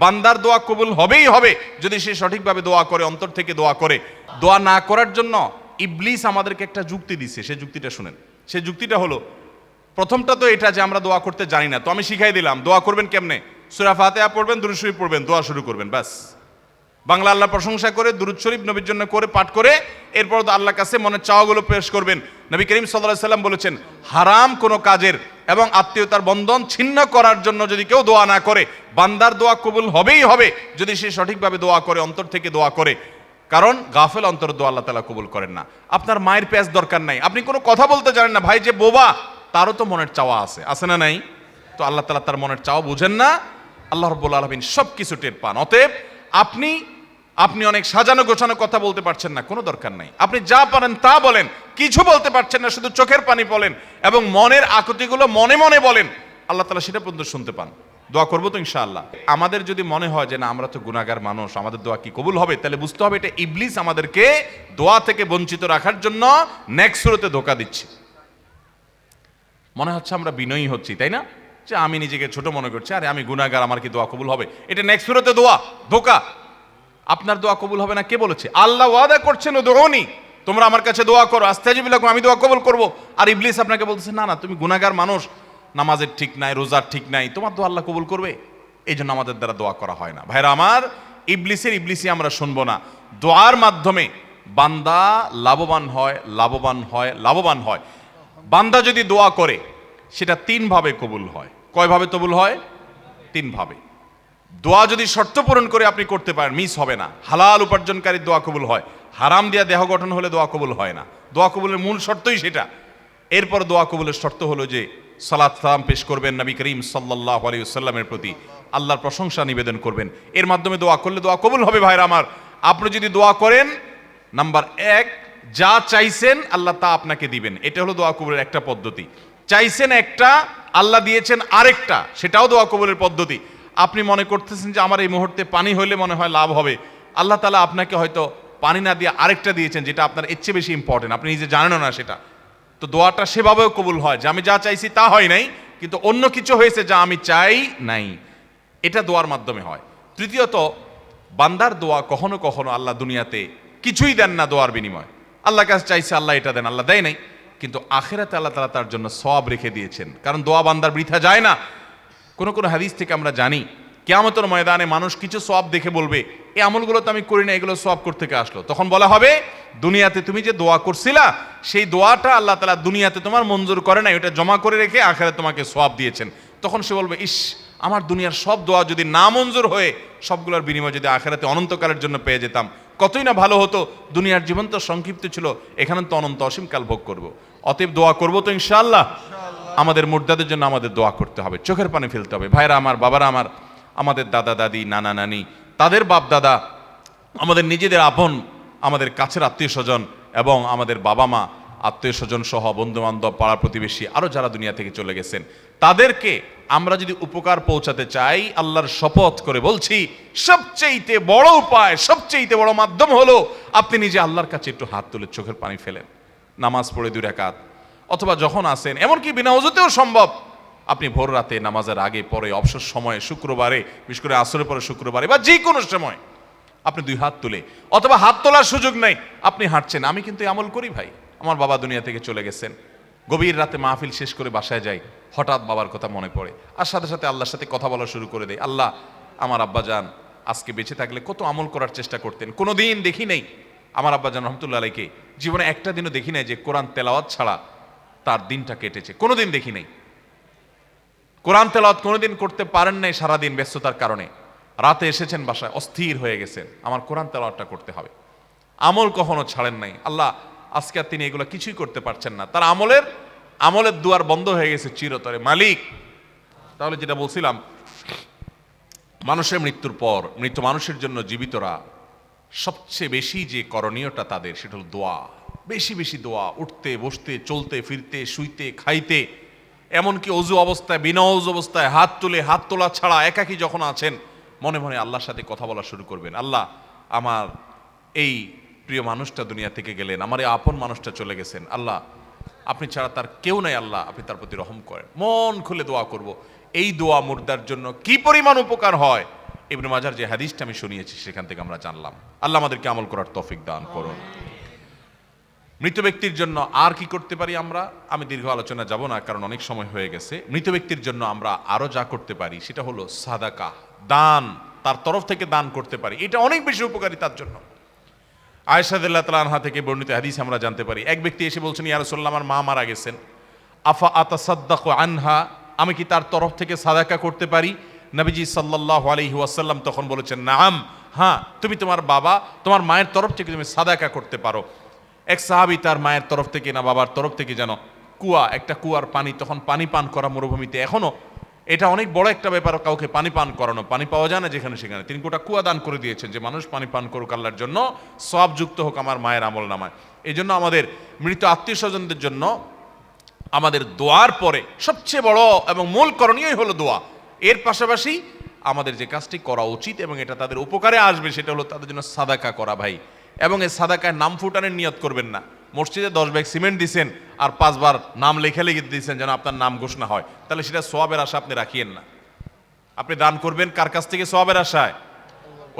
বান্দার দোয়া কবুল হবেই হবে যদি সে সঠিকভাবে দোয়া করে, অন্তর থেকে দোয়া করে। দোয়া না করার জন্য ইবলিস আমাদেরকে একটা যুক্তি দিচ্ছে, সেই যুক্তিটা শুনেন। সেই যুক্তিটা হলো, প্রথমটা তো এটা যে আমরা দোয়া করতে জানি না, তো আমি শিখাই দিলাম দোয়া করবেন কেমনে। সূরা ফাতিহা পড়বেন, দুরূদ শরীফ পড়বেন, দোয়া শুরু করবেন, ব্যাস। বাংলা আল্লাহ প্রশংসা করে দুরূদ শরীফ নবীর জন্য করে পাঠ করে এরপর তো আল্লাহর কাছে মনের চাওয়াগুলো পেশ করবেন। নবী করিম সাল্লাল্লাহু আলাইহি সাল্লাম বলেছেন, হারাম কোনো কাজের এবং আত্মীয়তার বন্ধন ছিন্ন করার জন্য যদি কেউ দোয়া না করে, বান্দার দোয়া কবুল হবেই হবে যদি সে সঠিকভাবে দোয়া করে, অন্তর থেকে দোয়া করে। কারণ গাফেল অন্তর দোয়া আল্লাহ তাআলা কবুল করেন না। আপনার মায়ের পেঁয়াজ দরকার নাই, আপনি কোনো কথা বলতে জানেন না, ভাই যে বোবা, তারও তো মনের চাওয়া আছে, আছে না নাই? তো আল্লাহ তাআলা তার মনের চাওয়া বুঝেন না? আল্লাহ রাব্বুল আলামিন সব কিছু টের পান। অতএব আপনি অনেক সাজানো গোছানো কথা বলতে পারছেন না, কোনো দরকার নাই। আপনি যা পারেন তা বলেন, কিছু বলতে পারছেন না, শুধু চোখের পানি বলেন এবং মনের আকুতিগুলো মনে মনে বলেন, আল্লাহ তাআলা সেটা পর্যন্ত শুনতে পান। দোয়া করবো তো ইনশাআল্লাহ। আমাদের যদি মনে হয় যে না আমরা তো গুনাহগার মানুষ, আমাদের দোয়া কি কবুল হবে, তাহলে বুঝতে হবে এটা ইবলিস আমাদেরকে দোয়া থেকে বঞ্চিত রাখার জন্য নেক্সট সুরতে ধোঁকা দিচ্ছে। মনে হচ্ছে আমরা বিনয়ী হচ্ছি, তাই না? যে আমি নিজেকে ছোট মনে করছি, আরে আমি গুনাহগার, আমার কি দোয়া কবুল হবে? এটা নেক্সট সুরতে দোয়া, ধোঁকা। আপনার দোয়া কবুল হবে না কে বলেছে? আল্লাহ ওয়াদা করছেন, উদউনি, তোমরা আমার কাছে দোয়া করো, আস্তাজিব লাকুম, আমি দোয়া কবুল করব। আর ইবলিস আপনাকে বলতেছে না না, তুমি গুনাহগার মানুষ, নামাজের ঠিক নাই, রোজার ঠিক নাই, তোমার দোয়া আল্লাহ কবুল করবে? এই জন্য আমাদের দ্বারা দোয়া করা হয় না। ভাইরা আমার, ইবলিসই আমরা শুনবো না। দোয়ার মাধ্যমে বান্দা লাভবান হয়, লাভবান হয়, লাভবান হয়। বান্দা যদি দোয়া করে সেটা তিন ভাবে কবুল হয়। কয়ভাবে কবুল হয়? তিন ভাবে। দোয়া যদি শর্ত পূরণ করে আপনি করতে পারেন, মিস হবে না। হালাল উপার্জনকারী দোয়া কবুল হয়, হারাম দিয়া দেহ গঠন হলে দোয়া কবুল হয় না। দোয়া কবুলের মূল শর্তই সেটা। এরপর দোয়া কবুলের শর্ত হলো যে সালাত সালাম পেশ করবেন নবী করিম সাল্লাল্লাহু আলাইহি ওয়াসাল্লামের প্রতি, আল্লাহর প্রশংসা নিবেদন করবেন। এর মাধ্যমে দোয়া করলে দোয়া কবুল হবে। ভাইরা আমার, আপনি যদি দোয়া করেন, নাম্বার এক, যা চাইছেন আল্লাহ তা আপনাকে দিবেন, এটা হলো দোয়া কবুলের একটা পদ্ধতি। চাইছেন একটা, আল্লাহ দিয়েছেন আরেকটা, সেটাও দোয়া কবুলের পদ্ধতি। আপনি মনে করতেছেন যে আমার এই মুহূর্তে পানি হইলে মনে হয় লাভ হবে, আল্লাহ তাআলা আপনাকে হয়তো পানি না দিয়ে আরেকটা দিয়েছেন যেটা আপনার এর চেয়ে বেশি ইম্পর্টেন্ট, আপনি নিজে জানেনও না সেটা। তো দোয়াটা সেভাবেও কবুল হয় যে আমি যা চাইছি তা হয় নাই, কিন্তু অন্য কিছু হয়েছে যা আমি চাই নাই, এটা দোয়ার মাধ্যমে হয়। তৃতীয়ত, বান্দার দোয়া কখনো কখনো আল্লাহ দুনিয়াতে কিছুই দেন না দোয়ার বিনিময়। আল্লাহর কাছে চাইছে, আল্লাহ এটা দেন, আল্লাহ দেয় নাই, কিন্তু আখিরাতে আল্লাহ তাআলা তার জন্য সওয়াব রেখে দিয়েছেন। কারণ দোয়া বান্দার বৃথা যায় না। কোন কোন হাদিস থেকে আমরা জানি কিয়ামতের ময়দানে মানুষ কিছু সওয়াব দেখে বলবে, এই আমলগুলো তো আমি করি না, এগুলো সওয়াব কোত্থেকে আসলো? তখন বলা হবে, দুনিয়াতে তুমি যে দোয়া করছিলা সেই দোয়াটা আল্লাহ তাআলা দুনিয়াতে তোমার মঞ্জুর করে নাই, ওটা জমা করে রেখে আখিরাতে তোমাকে সওয়াব দিয়েছেন। তখন সে বলবে, ইস, আমার দুনিয়ার সব দোয়া যদি না মঞ্জুর হয়ে সবগুলোর বিনিময় যদি আখিরাতে অনন্তকালের জন্য পেয়ে যেতাম, কতই না ভালো হতো। দুনিয়ার জীবন তো সংক্ষিপ্ত ছিল, এখানে তো অনন্ত অসীমকাল ভোগ করব। অতএব দোয়া করবো তো ইনশাআল্লাহ। আমাদের মুর্দাদের জন্য আমাদের দোয়া করতে হবে, চোখের পানি ফেলতে হবে। ভাইরা আমার, বাবারা আমার, আমাদের দাদা দাদি, নানা নানি, তাদের বাপ দাদা, আমাদের নিজেদের আপন, আমাদের কাছের আত্মীয় স্বজন এবং আমাদের বাবা মা, আত্মীয় স্বজন সহ বন্ধু বান্ধব, পাড়া প্রতিবেশী, আরো যারা দুনিয়া থেকে চলে গেছেন, তাদেরকে আমরা যদি উপকার পৌঁছাতে চাই, আল্লাহর শপথ করে বলছি, সবচেয়ে বড় উপায়, সবচেয়ে বড় মাধ্যম হলো আপনি নিজে আল্লাহর কাছে একটু হাত তুলে চোখের পানি ফেলেন, নামাজ পড়ে 2 রাকাত, অথবা যখন আসেন, এমনকি বিনা ওযুতেও সম্ভব, আপনি ভোর রাতে নামাজের আগে পরে, অবসর সময়ে, শুক্রবারে, বিশেষ করে আসরের পরে শুক্রবারে বা যে কোনো সময় আপনি 2 হাত তুলে, অথবা হাত তোলার সুযোগ নেই, আপনি হাঁটছেন। আমি কিন্তু আমল করি ভাই। আমার বাবা দুনিয়া থেকে চলে গেছেন, গভীর রাতে মাহফিল শেষ করে বাসায় যাই, হঠাৎ বাবার কথা মনে পড়ে, আর সাথে সাথে আল্লাহর সাথে কথা বলা শুরু করে দেয়। আল্লাহ, আমার আব্বাজান আজকে বেঁচে থাকলে কত আমল করার চেষ্টা করতেন, কোনোদিন দেখি নেই আমার আব্বাজান রহমতুল্লাহ আলাইকে জীবনে একটা দিনও দেখি নাই যে কোরআন তেলাওয়াত ছাড়া তার দিনটা কেটেছে, কোনোদিন দেখি নাই। কোরআন তেলাওয়াত কোনোদিন করতে পারেন নাই সারাদিন ব্যস্ততার কারণে, রাতে এসেছেন বাসায়, অস্থির হয়ে গেছেন, আমার কোরআন তেলাওয়াতটা করতে হবে। আমল কখনো ছাড়েন নাই। আল্লাহ, আজকে আর তিনি এগুলো কিছুই করতে পারছেন না, তার আমলের দুয়ার বন্ধ হয়ে গেছে চিরতরে। মালিক, তাহলে যেটা বলছিলাম, মানুষের মৃত্যুর পর মৃত মানুষের জন্য জীবিতরা সবচেয়ে বেশি যে করণীয়টা তাদের, সেটা হল দোয়া। বেশি বেশি দোয়া, উঠতে বসতে, চলতে ফিরতে, শুইতে খাইতে, এমনকি অজু অবস্থায়, বিনা অজু অবস্থায় হাত তুলে, হাত তোলা ছাড়া একাকী যখন আছেন, মনে মনে আল্লাহর সাথে কথা বলা শুরু করবেন। আল্লাহ, আমার এই প্রিয় মানুষটা দুনিয়া থেকে গেলেন, আমার এই আপন মানুষটা চলে গেছেন, আল্লাহ আপনি ছাড়া তার কেউ নাই, আল্লাহ আপনি তার প্রতি রহম করেন। মন খুলে দোয়া করব। এই দোয়া মুর্দার জন্য কি পরিমাণ উপকার হয় ইবনে মাজার যে হাদিসটা আমি শুনিয়েছি সেখান থেকে আমরা জানলাম। আল্লাহ আমাদেরকে আমল করার তৌফিক দান করুন। মৃত ব্যক্তির জন্য আর কি করতে পারি আমরা? আমি দীর্ঘ আলোচনা যাব না, কারণ অনেক সময় হয়ে গেছে। মৃত ব্যক্তির জন্য আমরা আরো যা করতে পারি সেটা হলো সাদাকা, দান, তার তরফ থেকে দান করতে পারি। এটা অনেক বেশি উপকারী তার জন্য। আয়েশা রাদিয়াল্লাহু তাআলা আনহা থেকে বর্ণিত হাদিস আমরা জানতে পারি, এক ব্যক্তি এসে বলছেন, ইয়া রাসূলুল্লাহ, আমার মা মারা গেছেন, আফা আতাসাদ্দাকু আনহা, আমি কি তার তরফ থেকে সাদাকা করতে পারি? নবীজি সাল্লাল্লাহু আলাইহি ওয়াসাল্লাম তখন বলেছেন, নাম, হ্যাঁ, তুমি তোমার বাবা, তোমার মায়ের তরফ থেকে তুমি সাদাকা করতে পারো। এক সাহাবী তার মায়ের তরফ থেকে না বাবার তরফ থেকে যেন একটা কুয়ার পানি, তখন পানি পান করা মরুভূমিতে, এখনো এটা অনেক বড় একটা ব্যাপার, কাউকে পানি পান করানো, পানি পাওয়া যায় না যেখানে সেখানে, তিনি গোটা কুয়া দান করে দিয়েছেন যে মানুষ পানি পান করুক আল্লাহর জন্য, সওয়াবযুক্ত হোক আমার মায়ের আমল নামায়। এই জন্য আমাদের মৃত আত্মীয় স্বজনদের জন্য আমাদের দোয়ার পরে সবচেয়ে বড় এবং মূল করণীয় হলো দোয়া। এর পাশাপাশি আমাদের যে কাজটি করা উচিত এবং এটা তাদের উপকারে আসবে সেটা হলো তাদের জন্য সাদাকা করা ভাই। এবং এই সাদাকায় নাম ফুটানোর নিয়ত করবেন না। মসজিদে 10 ব্যাগ সিমেন্ট দিচ্ছেন আর 5 বার নাম লেখে লিখে দিচ্ছেন যেন আপনার নাম ঘোষণা হয়, তাহলে সেটা সওয়াবের আশা আপনি রাখিয়েন না। আপনি দান করবেন কার কাছ থেকে? সওয়াবের আশায়।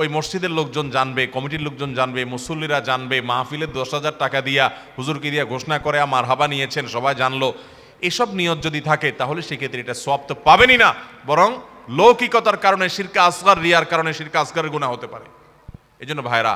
ওই মসজিদের লোকজন জানবে, কমিটির লোকজন জানবে, মুসল্লিরা জানবে, মাহফিলে 10,000 টাকা দিয়া হুজুরকে দিয়া ঘোষণা করে আমার হাবা নিয়েছেন, সবাই জানলো, এসব নিয়ত যদি থাকে তাহলে সেক্ষেত্রে এটা সওয়াব তো পাবেনই না, বরং লৌকিকতার কারণে, শিরকে আসগার, রিয়ার কারণে শিরকে আসগারের গুনাহ হতে পারে। এই জন্য ভাইরা,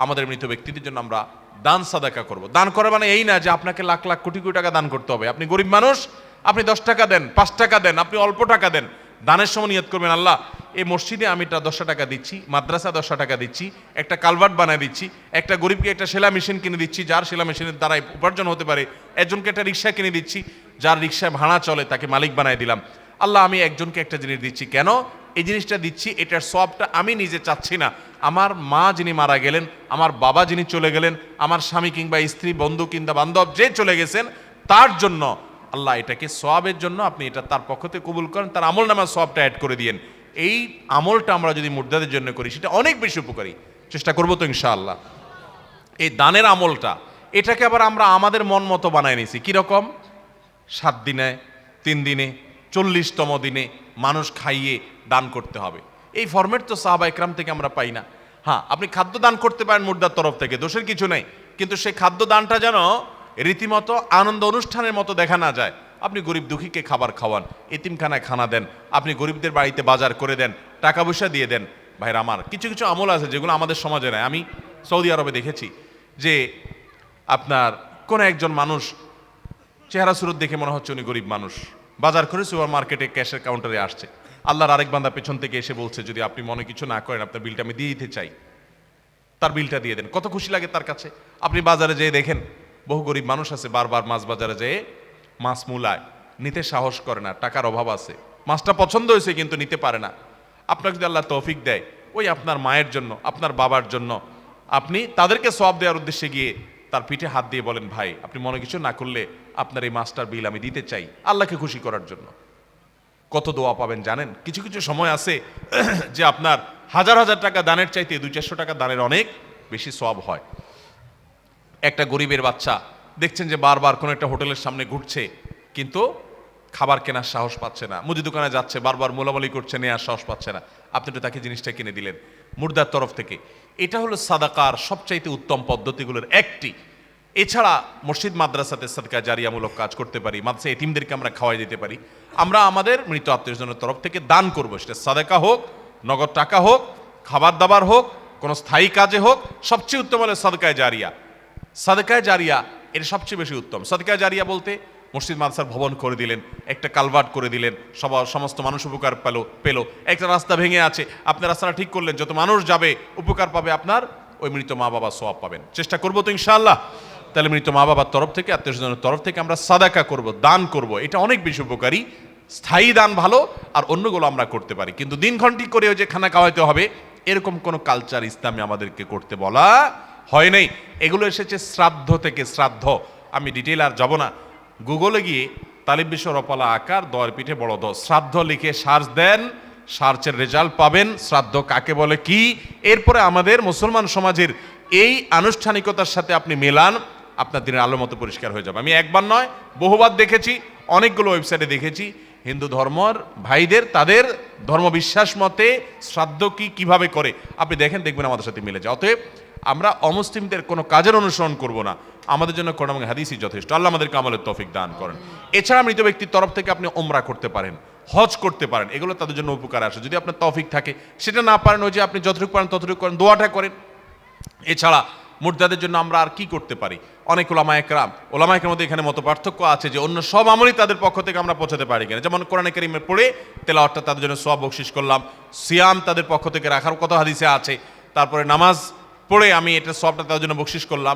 আমাদের মৃত ব্যক্তিদের জন্য আমরা দান সাদাকা করব। দান করা মানে এই না যে আপনাকে লাখ লাখ কোটি কোটি টাকা দান করতে হবে। আপনি গরিব মানুষ, আপনি 10 টাকা দেন, 5 টাকা দেন, আপনি অল্প টাকা দেন। দানের সময় নিয়ত করবেন, আল্লাহ এই মসজিদে আমি 10 টাকা দিচ্ছি, মাদ্রাসা 10 টাকা দিচ্ছি, একটা কালভার্ট বানিয়ে দিচ্ছি, একটা গরিবকে একটা সেলাই মেশিন কিনে দিচ্ছি যার সেলাই মেশিনের দ্বারা উপার্জন হতে পারে, একজনকে একটা রিক্সা কিনে দিচ্ছি যার রিক্সায় ভাড়া চলে তাকে মালিক বানিয়ে দিলাম। আল্লাহ আমি একজনকে একটা জিনিস দিচ্ছি, কেন এই জিনিসটা দিচ্ছি? এটার সবটা আমি নিজে চাচ্ছি না, আমার মা যিনি মারা গেলেন, আমার বাবা যিনি চলে গেলেন, আমার স্বামী কিংবা স্ত্রী, বন্ধু কিংবা বান্ধব যে চলে গেছেন, তার জন্য আল্লাহ এটাকে সওয়াবের জন্য আপনি এটা তার পক্ষ থেকে কবুল করেন, তার আমল নামার সওয়াবটা অ্যাড করে দিয়েন। এই আমলটা আমরা যদি মুর্দাদের জন্য করি সেটা অনেক বেশি উপকারী। চেষ্টা করবো তো ইনশাআল্লাহ। এই দানের আমলটা, এটাকে আবার আমরা আমাদের মন মতো বানায় নিয়েছি। কীরকম? 7 দিনে, 3 দিনে, 40তম দিনে মানুষ খাইয়ে দান করতে হবে। এই ফরম্যাট তো সাহাবা ইকরাম থেকে আমরা পাই না। হ্যাঁ, আপনি খাদ্য দান করতে পারেন মুর্দার তরফ থেকে, দোষের কিছু নেই, কিন্তু সেই খাদ্য দানটা যেন রীতিমতো আনন্দ অনুষ্ঠানের মতো দেখা না যায়। আপনি গরিব দুঃখীকে খাবার খাওয়ান, এতিমখানায় খানা দেন, আপনি গরিবদের বাড়িতে বাজার করে দেন, টাকা পয়সা দিয়ে দেন। ভাইরা আমার, কিছু কিছু আমল আছে যেগুলো আমাদের সমাজে নাই। আমি সৌদি আরবে দেখেছি যে আপনার কোনো একজন মানুষ চেহারা সুরত দেখে মনে হচ্ছে উনি গরিব মানুষ, বাজার করে সুপার মার্কেটে ক্যাশের কাউন্টারে আসছে, আল্লাহর আরেক বান্দা পেছন থেকে এসে বলছে, যদি আপনি মনে কিছু না করেন আপনার বিলটা আমি দিয়ে দিতে চাই, তার বিলটা দিয়ে দেন। কত খুশি লাগে তার কাছে। আপনি বাজারে যেয়ে দেখেন বহু গরিব মানুষ আছে, বারবার মাছ বাজারে যেয়ে মাছ মূলায় নিতে সাহস করে না, টাকার অভাব আছে, মাছটা পছন্দ হয়েছে কিন্তু নিতে পারে না। আপনাকে যদি আল্লাহ তৌফিক দেয়, ওই আপনার মায়ের জন্য, আপনার বাবার জন্য আপনি তাদেরকে সওয়াব দেওয়ার উদ্দেশ্যে গিয়ে তার পিঠে হাত দিয়ে বলেন, ভাই আপনি মনে কিছু না করলে আপনার এই মাছটার বিল আমি দিতে চাই, আল্লাহকে খুশি করার জন্য। কত দোয়া পাবেন জানেন? কিছু কিছু সময় আছে যে আপনার হাজার হাজার টাকা দানের চাইতে 200-400 টাকা দানের অনেক বেশি সওয়াব হয়। একটা গরিবের বাচ্চা দেখছেন যে বারবার কোনো একটা হোটেলের সামনে ঘুরছে, কিন্তু খাবার কেনার সাহস পাচ্ছে না, মুদি দোকানে যাচ্ছে, বারবার মোলামলি করছে, নেওয়ার সাহস পাচ্ছে না, আপনি তো তাকে জিনিসটা কিনে দিলেন মুর্দার তরফ থেকে। এটা হলো সাদাকার সবচাইতে উত্তম পদ্ধতিগুলোর একটি। এছাড়া মসজিদ মাদ্রাসাতে সাদকা জারিয়ামূলক কাজ করতে পারি, মাদ্রাসা এতিমদেরকে আমরা খাওয়াই দিতে পারি। আমরা আমাদের মৃত আত্মীয়স্বজনের তরফ থেকে দান করবো, সেটা সাদাকা হোক, নগদ টাকা হোক, খাবার দাবার হোক, কোনো স্থায়ী কাজে হোক। সবচেয়ে উত্তম হলো সাদকায়ে জারিয়া। সাদকায়ে জারিয়া এর সবচেয়ে বেশি উত্তম। সাদকায়ে জারিয়া বলতে মসজিদ মাদ্রাসার ভবন করে দিলেন, একটা কালভার্ট করে দিলেন, সমস্ত মানুষ উপকার পেল। একটা রাস্তা ভেঙে আছে, আপনি রাস্তাটা ঠিক করলেন, যত মানুষ যাবে উপকার পাবে, আপনার ওই মৃত মা বাবা সওয়াব পাবেন। চেষ্টা করবো তো ইনশাআল্লাহ। তাহলে মৃত মা বাবার তরফ থেকে, আত্মীয় স্বজনের তরফ থেকে আমরা সাদাকা করব, দান করব, এটা অনেক বেশি উপকারী। স্থায়ী দান ভালো, আর অন্যগুলো আমরা করতে পারি, কিন্তু দিন ঘন্টি করে ওই যে খানা খাওয়াইতে হবে এরকম কোনো কালচার ইসলামে আমাদেরকে করতে বলা হয় নাই। এগুলো এসেছে শ্রাদ্ধ থেকে। শ্রাদ্ধ আমি ডিটেইল আর যাব না, গুগলে গিয়ে তালিব বিশ্ব রপালা আকার দয়ের পিঠে বড় দ শ্রাদ্ধ লিখে সার্চ দেন, সার্চের রেজাল্ট পাবেন, শ্রাদ্ধ কাকে বলে কি। এরপরে আমাদের মুসলমান সমাজের এই আনুষ্ঠানিকতার সাথে আপনি মেলান, আপনার দিনের আলো মতো পরিষ্কার হয়ে যাবে। আমি একবার নয় বহুবার দেখেছি, অনেকগুলো ওয়েবসাইটে দেখেছি হিন্দু ধর্মর ভাইদের তাদের ধর্মবিশ্বাস মতে শ্রাদ্ধ কিভাবে করে আপনি দেখবেন আমাদের সাথে মিলে যায়। অতএব আমরা অমুসলিমদের কোনো কাজের অনুসরণ করব না, আমাদের জন্য কোরআন এবং হাদিসই যথেষ্ট। আল্লাহ আমাদেরকে আমলের তৌফিক দান করেন। এছাড়া মৃত ব্যক্তির তরফ থেকে আপনি ওমরা করতে পারেন, হজ করতে পারেন, এগুলো তাদের জন্য উপকার আসে। যদি আপনার তৌফিক থাকে, সেটা না পারেন ওই যে আপনি যতটুকু পারেন ততটুকু করেন, দোয়াটা করেন। এছাড়া মুর্দাদের জন্য আমরা আর কি করতে পারি? অনেক ওলামায়ে মধ্যে এখানে মত পার্থক্য আছে যে অন্য সব আমলই তাদের পক্ষ থেকে আমরা পৌঁছাতে পারি কিনা। যেমন কোরআনে কারীমে পড়ে তেলাওয়াতটা তাদের জন্য সওয়াব বকশিশ করলাম, সিয়াম তাদের পক্ষ থেকে রাখার কথা হাদিসে আছে, তারপরে নামাজ পড়ে আমি এটা সওয়াবটা তাদের জন্য বকশিশ করলাম,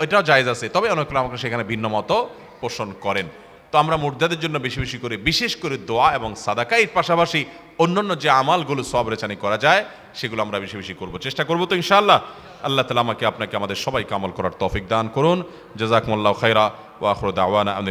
এটাও জায়েজ আছে। তবে অনেক আমাকে সেখানে ভিন্ন মত পোষণ করেন। তো আমরা মুর্দাদের জন্য বেশি বেশি করে, বিশেষ করে দোয়া এবং সাদাকা, এর পাশাপাশি অন্যান্য যে আমালগুলো সওয়াব রেচানি করা যায় সেগুলো আমরা বেশি বেশি করব, চেষ্টা করব। তো ইনশাআল্লাহ আল্লাহ তাআলা আমাকে আপনাকে আমাদের সবাইকে আমল করার তৌফিক দান করুন। জাযাকুমুল্লাহু খাইরা ওয়া আখিরু দাওয়ানা।